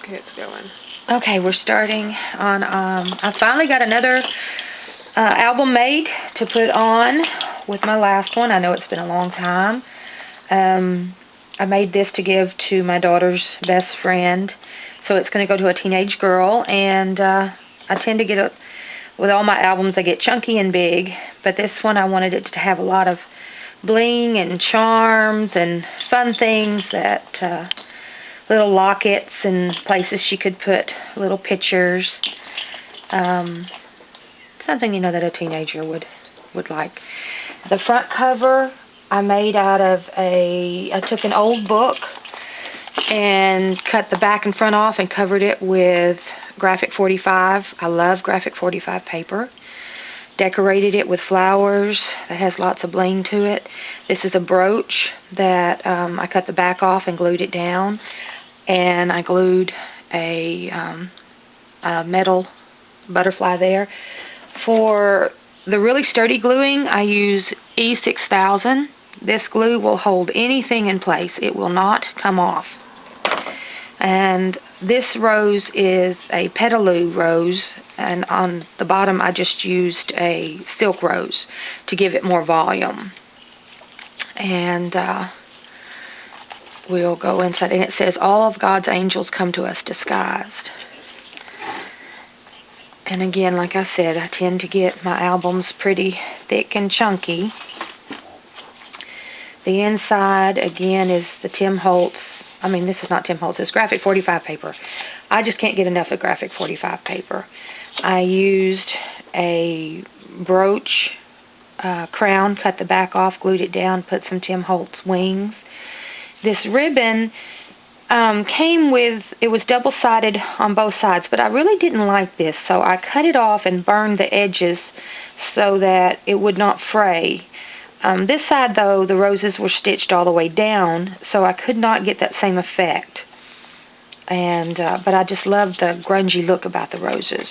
Okay, it's going. Okay, we're starting on, I finally got another album made to put on with my last one. I know it's been a long time. I made this to give to my daughter's best friend. So it's going to go to a teenage girl, and I tend to get it, with all my albums, I get chunky and big, but this one I wanted it to have a lot of bling and charms and fun things, that little lockets and places she could put little pictures. Something, you know, that a teenager would like. The front cover I made out of I took an old book and cut the back and front off and covered it with graphic 45. I love graphic 45 paper. Decorated it with flowers. It has lots of bling to it. This is a brooch that I cut the back off and glued it down. And I glued a metal butterfly there. For the really sturdy gluing, I use E6000. This glue will hold anything in place. It will not come off. And this rose is a petaloo rose, and on the bottom I just used a silk rose to give it more volume. And we'll go inside, and it says, "All of God's angels come to us disguised." And again, like I said, I tend to get my albums pretty thick and chunky. The inside, again, is the Tim Holtz. I mean, this is not Tim Holtz. It's graphic 45 paper. I just can't get enough of graphic 45 paper. I used a brooch crown, cut the back off, glued it down, put some Tim Holtz wings. This ribbon came with, it was double-sided on both sides, but I really didn't like this, so I cut it off and burned the edges so that it would not fray. This side, though, the roses were stitched all the way down, so I could not get that same effect. And but I just loved the grungy look about the roses.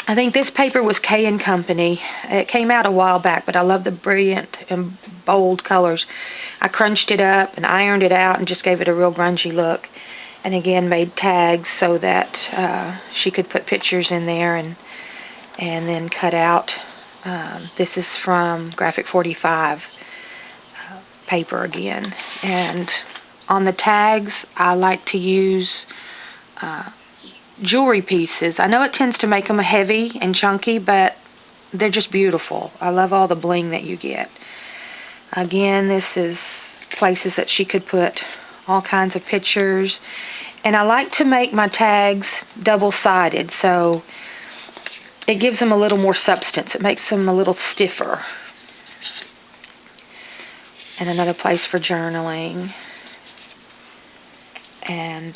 I think this paper was K & Company. It came out a while back, but I love the brilliant and bold colors. I crunched it up and ironed it out and just gave it a real grungy look. And again, made tags so that she could put pictures in there, and then cut out. This is from graphic 45 paper again. And on the tags, I like to use jewelry pieces. I know it tends to make them heavy and chunky, but they're just beautiful. I love all the bling that you get. Again, this is places that she could put all kinds of pictures. And I like to make my tags double-sided, so it gives them a little more substance. It makes them a little stiffer. And another place for journaling. And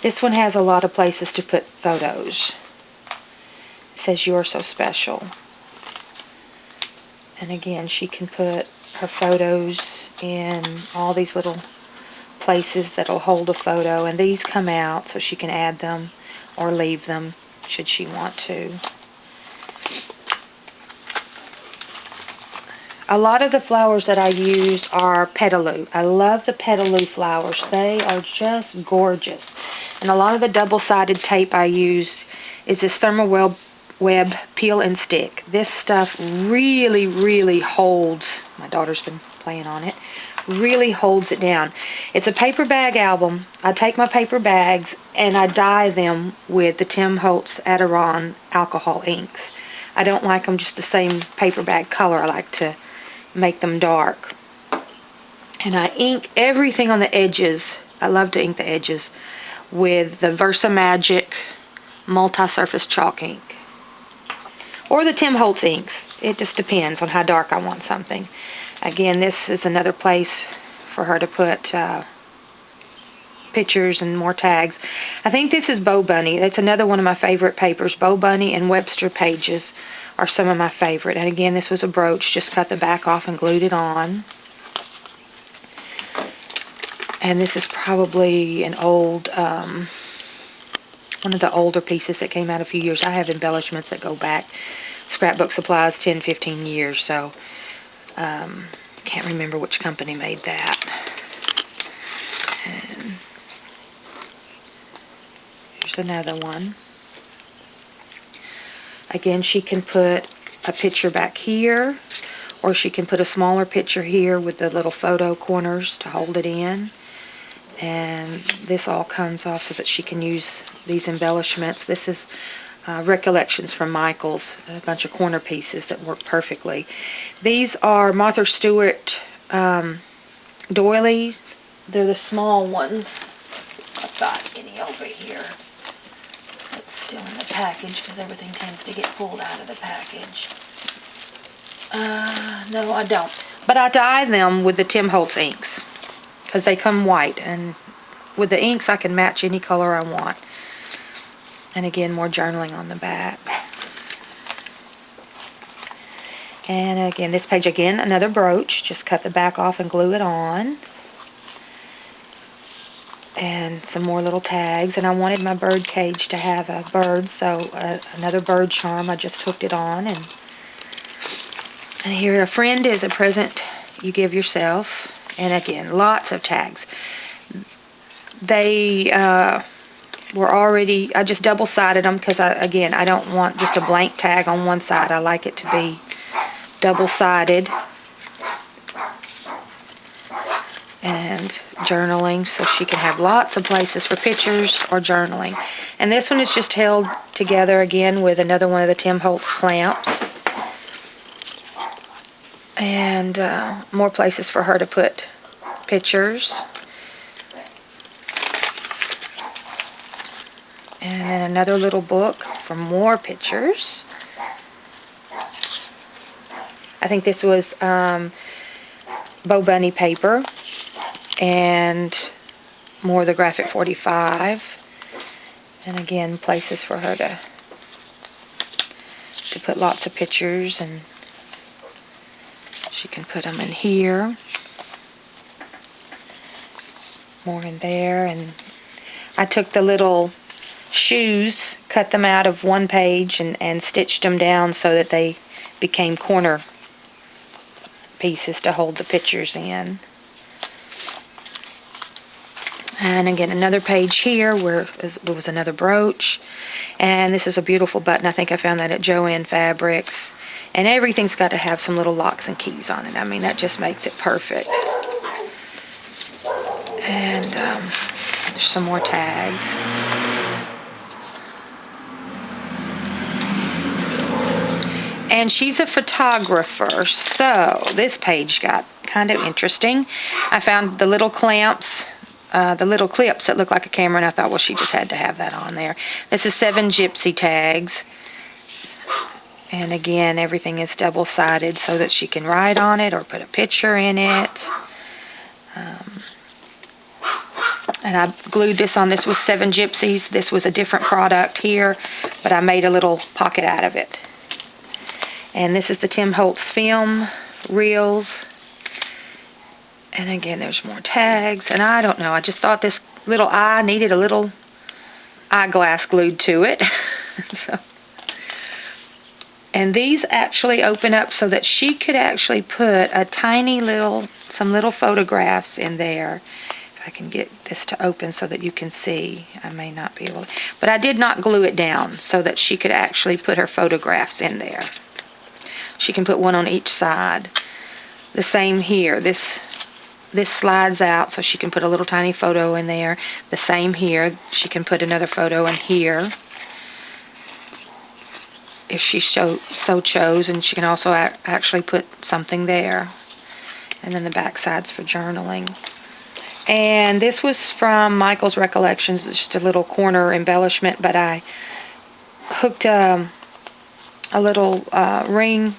this one has a lot of places to put photos. It says, "You're so special." And again, she can put her photos in all these little places that will hold a photo. And these come out so she can add them or leave them should she want to. A lot of the flowers that I used are petaloo. I love the petaloo flowers. They are just gorgeous. And a lot of the double-sided tape I used is this thermal web peel and stick. This stuff really, really holds, my daughter's been playing on it, really holds it down. It's a paper bag album. I take my paper bags and I dye them with the Tim Holtz Adiron alcohol inks. I don't like them just the same paper bag color. I like to make them dark. And I ink everything on the edges. I love to ink the edges with the Versa Magic multi-surface chalk ink. Or the Tim Holtz inks. It just depends on how dark I want something. Again, this is another place for her to put pictures and more tags. I think this is Bow Bunny. That's another one of my favorite papers. Bow Bunny and Webster pages are some of my favorite. And again, this was a brooch. Just cut the back off and glued it on. And this is probably an old, one of the older pieces that came out a few years. I have embellishments that go back. Scrapbook supplies 10, 15 years. So Can't remember which company made that. And here's another one. Again, she can put a picture back here, or she can put a smaller picture here with the little photo corners to hold it in. And this all comes off so that she can use these embellishments. This is Recollections from Michael's, a bunch of corner pieces that work perfectly. These are Martha Stewart doilies. They're the small ones. I've got any over here. It's still in the package because everything tends to get pulled out of the package. No, I don't. But I dye them with the Tim Holtz inks because they come white, and with the inks I can match any color I want. And again, more journaling on the back. And again, this page, again, another brooch. Just cut the back off and glue it on. And some more little tags. And I wanted my bird cage to have a bird, so another bird charm. I just hooked it on. And here, a friend is a present you give yourself. And again, lots of tags. They were already, I just double-sided them because, again, I don't want just a blank tag on one side. I like it to be double-sided. And journaling, so she can have lots of places for pictures or journaling. And this one is just held together again with another one of the Tim Holtz clamps. And more places for her to put pictures. And then another little book for more pictures. I think this was Bo Bunny paper. And more of the Graphic 45. And again, places for her to put lots of pictures, and she can put them in here. More in there. And I took the little shoes, cut them out of one page, and stitched them down so that they became corner pieces to hold the pictures in. And again, another page here where there was another brooch. And this is a beautiful button. I think I found that at Joann Fabrics. And everything's got to have some little locks and keys on it. I mean, that just makes it perfect. And there's some more tags. And she's a photographer, so this page got kind of interesting. I found the little clamps, the little clips that look like a camera, and I thought, well, she just had to have that on there. This is 7 gypsy tags. And again, everything is double-sided so that she can write on it or put a picture in it. And I glued this on. This was 7 gypsies. This was a different product here, but I made a little pocket out of it. And this is the Tim Holtz film reels. And again, there's more tags. And I don't know, I just thought this little eye needed a little eyeglass glued to it. And these actually open up so that she could actually put a tiny little, some little photographs in there. If I can get this to open so that you can see. I may not be able to. But I did not glue it down so that she could actually put her photographs in there. She can put one on each side. The same here. This slides out so she can put a little tiny photo in there. The same here. She can put another photo in here if she so chose, and she can also actually put something there. And then the back side's for journaling. And this was from Michael's Recollections. It's just a little corner embellishment, but I hooked a little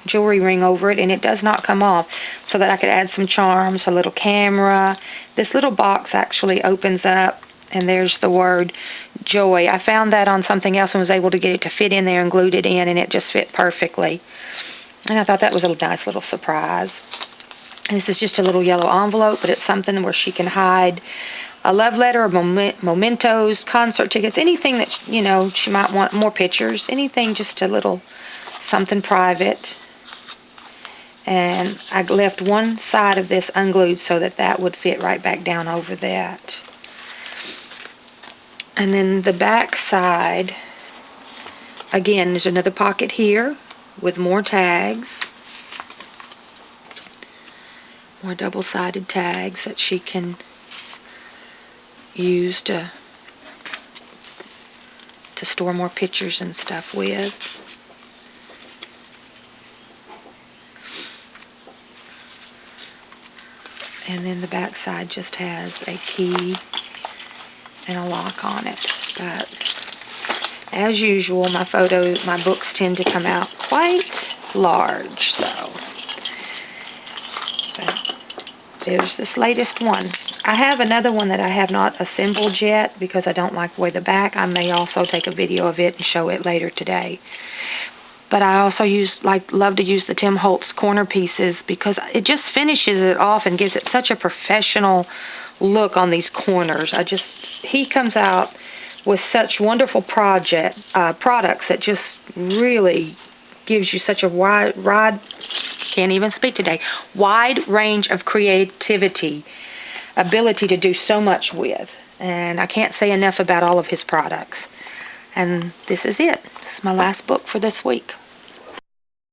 jewelry ring over it, and it does not come off, so that I could add some charms, a little camera. This little box actually opens up, and there's the word joy. I found that on something else and was able to get it to fit in there and glued it in, and it just fit perfectly. And I thought that was a nice little surprise. And this is just a little yellow envelope, but it's something where she can hide a love letter, mementos, concert tickets, anything that, you know, she might want, more pictures, anything, just a little something private. And I left one side of this unglued so that that would fit right back down over that. And then the back side, again, there's another pocket here with more tags. More double-sided tags that she can use to store more pictures and stuff with. And then the back side just has a key and a lock on it. But as usual, my books tend to come out quite large, so there's this latest one. I have another one that I have not assembled yet because I don't like the way the back. I may also take a video of it and show it later today. But I also love to use the Tim Holtz corner pieces because it just finishes it off and gives it such a professional look on these corners. He comes out with such wonderful products that just really gives you such a wide range of creativity, ability to do so much with. And I can't say enough about all of his products. And this is it. This is my last book for this week.